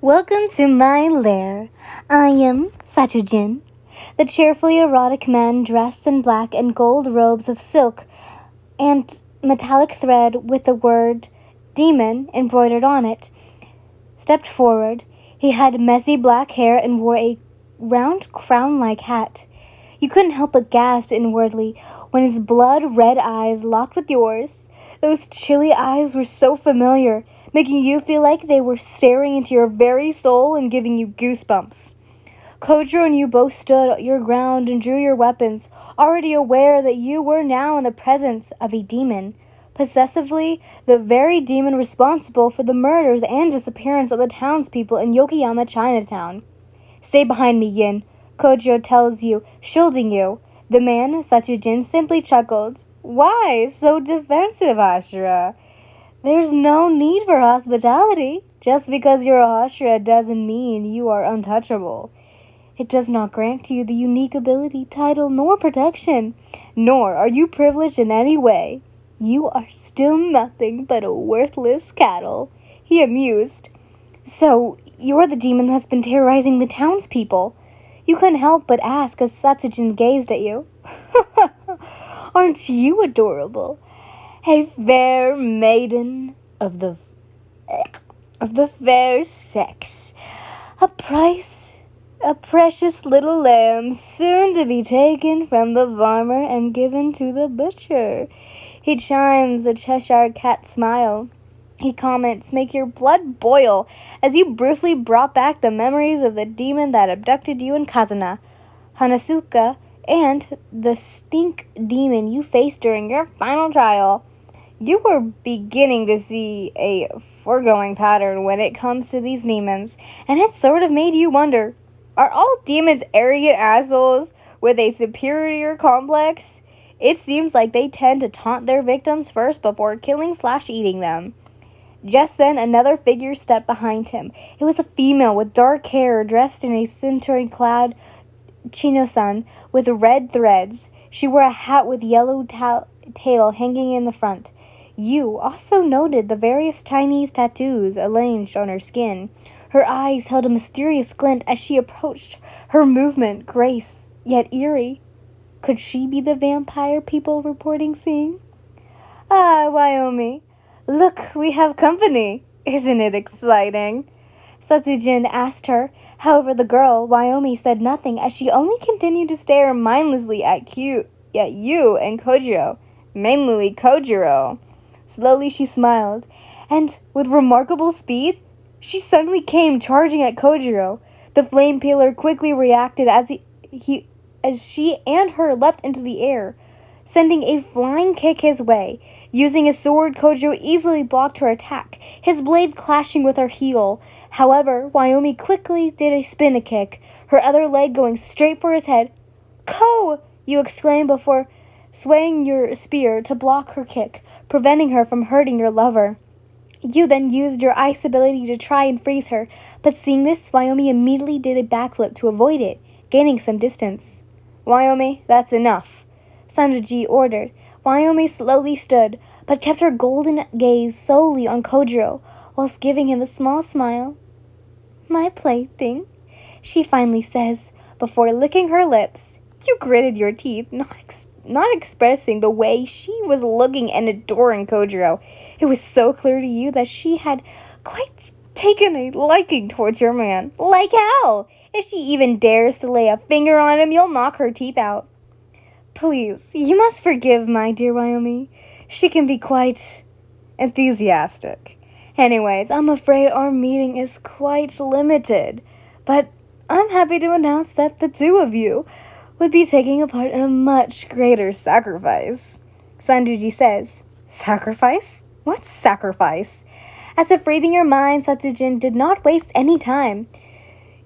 Welcome to my lair. I am Satu Jin, the cheerfully erotic man dressed in black and gold robes of silk and metallic thread with the word demon embroidered on it. Stepped forward. He had messy black hair and wore a round crown-like hat. You couldn't help but gasp inwardly when his blood-red eyes locked with yours. Those chilly eyes were so familiar, making you feel like they were staring into your very soul and giving you goosebumps. Kojo and you both stood your ground and drew your weapons, already aware that you were now in the presence of a demon. Possessively, the very demon responsible for the murders and disappearance of the townspeople in Yokoyama Chinatown. "Stay behind me, Yin," Kojo tells you, shielding you. The man, Satu Jin, simply chuckled. "Why so defensive, Ashura? There's no need for hospitality. Just because you're a Ashura doesn't mean you are untouchable. It does not grant you the unique ability, title, nor protection, nor are you privileged in any way. You are still nothing but a worthless cattle," he amused. "So, you're the demon that's been terrorizing the townspeople?" You couldn't help but ask as Satsujin gazed at you. "Aren't you adorable? A fair maiden of the fair sex. A precious little lamb soon to be taken from the farmer and given to the butcher." He chimes a Cheshire cat smile. He comments, make your blood boil as you briefly brought back the memories of the demon that abducted you in Kazuna, Hanasuka, and the stink demon you faced during your final trial. You were beginning to see a foregoing pattern when it comes to these demons, and it sort of made you wonder, are all demons arrogant assholes with a superior complex? It seems like they tend to taunt their victims first before killing/eating them. Just then, another figure stepped behind him. It was a female with dark hair, dressed in a century-clad chino-san with red threads. She wore a hat with yellow tail hanging in the front. You also noted the various Chinese tattoos arranged on her skin. Her eyes held a mysterious glint as she approached, her movement grace, yet eerie. Could she be the vampire people reporting seeing? "Ah, Wyomi. Look, we have company. Isn't it exciting?" Satu Jin asked her. However, the girl, Wyomi, said nothing as she only continued to stare mindlessly at you and Kojo. Mainly Kojiro. Slowly she smiled, and with remarkable speed, she suddenly came charging at Kojiro. The flame peeler quickly reacted as she and her leapt into the air, sending a flying kick his way. Using his sword, Kojo easily blocked her attack, his blade clashing with her heel. However, Wyomi quickly did a spin kick, her other leg going straight for his head. "Ko!" you exclaimed before swaying your spear to block her kick, preventing her from hurting your lover. You then used your ice ability to try and freeze her, but seeing this, Wyomi immediately did a backflip to avoid it, gaining some distance. "Wyomi, that's enough," Sanjuji ordered. Wyomi slowly stood, but kept her golden gaze solely on Kojo, whilst giving him a small smile. "My plaything," she finally says, before licking her lips. You gritted your teeth, not expressing the way she was looking and adoring Kojo. It was so clear to you that she had quite taken a liking towards your man. Like hell! If she even dares to lay a finger on him, you'll knock her teeth out. "Please, you must forgive my dear Wyomi. She can be quite enthusiastic. Anyways, I'm afraid our meeting is quite limited, but I'm happy to announce that the two of you would be taking a part in a much greater sacrifice." Sanjuji says. "Sacrifice? What sacrifice?" As if reading your mind, Satsujin did not waste any time.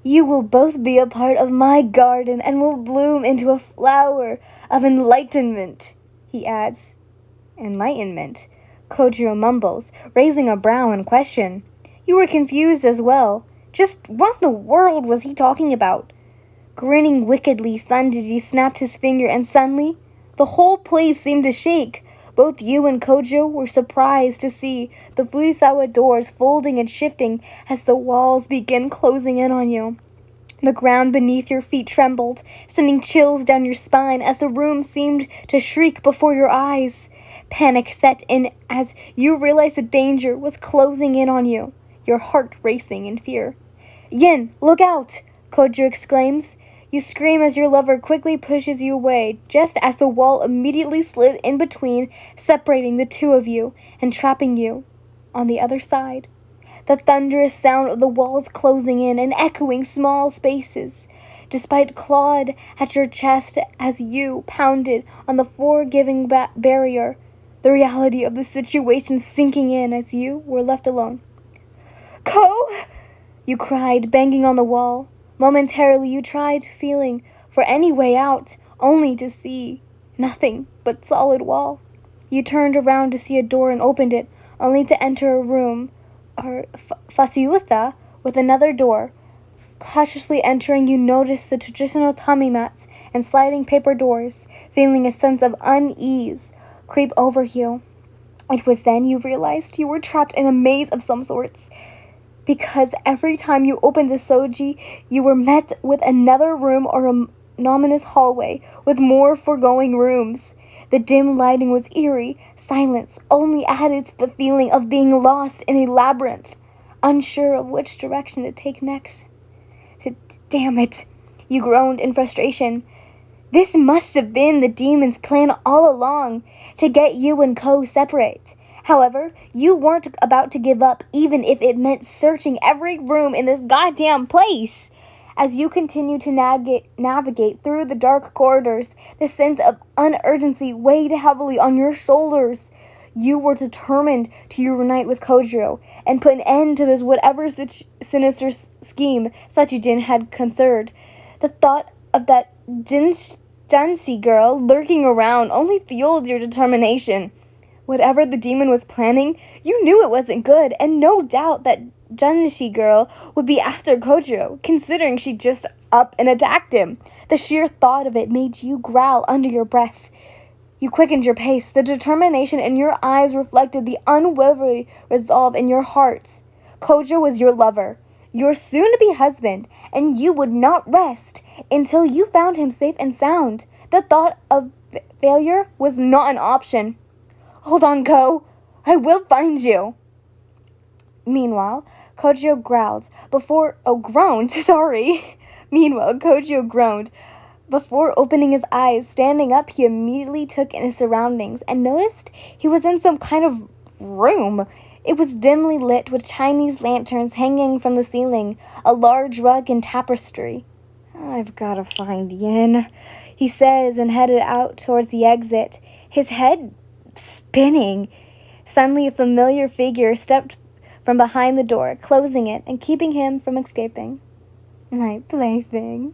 "You will both be a part of my garden and will bloom into a flower of enlightenment," he adds. "Enlightenment?" Kojo mumbles, raising a brow in question. You were confused as well. Just what in the world was he talking about? Grinning wickedly, Sanjuji snapped his finger and suddenly, the whole place seemed to shake. Both you and Kojo were surprised to see the Fujisawa doors folding and shifting as the walls began closing in on you. The ground beneath your feet trembled, sending chills down your spine as the room seemed to shriek before your eyes. Panic set in as you realized the danger was closing in on you, your heart racing in fear. "Yin, look out!" Kojo exclaims. You scream as your lover quickly pushes you away, just as the wall immediately slid in between, separating the two of you and trapping you on the other side. The thunderous sound of the walls closing in and echoing small spaces, despite clawed at your chest as you pounded on the forgiving barrier, the reality of the situation sinking in as you were left alone. "Ko!" you cried, banging on the wall. Momentarily you tried feeling for any way out, only to see nothing but solid wall. You turned around to see a door and opened it, only to enter a room, or fasiuta, with another door. Cautiously entering, you noticed the traditional tummy mats and sliding paper doors, feeling a sense of unease creep over you. It was then you realized you were trapped in a maze of some sorts, because every time you opened a soji, you were met with another room or a ominous hallway with more foregoing rooms. The dim lighting was eerie. Silence only added to the feeling of being lost in a labyrinth, unsure of which direction to take next. "Damn it," you groaned in frustration. "This must have been the demon's plan all along, to get you and Ko separate." However, you weren't about to give up, even if it meant searching every room in this goddamn place. As you continued to navigate through the dark corridors, the sense of urgency weighed heavily on your shoulders. You were determined to reunite with Kojo and put an end to this whatever sinister scheme Satu Jin had conceived. The thought of that Janshi girl lurking around only fueled your determination. Whatever the demon was planning, you knew it wasn't good, and no doubt that Janshi girl would be after Kojo, considering she just up and attacked him. The sheer thought of it made you growl under your breath. You quickened your pace. The determination in your eyes reflected the unwavering resolve in your heart. Kojo was your lover, your soon-to-be husband, and you would not rest until you found him safe and sound. The thought of failure was not an option. "Hold on, Ko. I will find you." Meanwhile, Kojo groaned. Meanwhile, Kojo groaned. Before opening his eyes, standing up, he immediately took in his surroundings and noticed he was in some kind of room. It was dimly lit with Chinese lanterns hanging from the ceiling, a large rug and tapestry. "I've got to find Yin," he says, and headed out towards the exit, his head spinning. Suddenly a familiar figure stepped from behind the door, closing it and keeping him from escaping. "My plaything."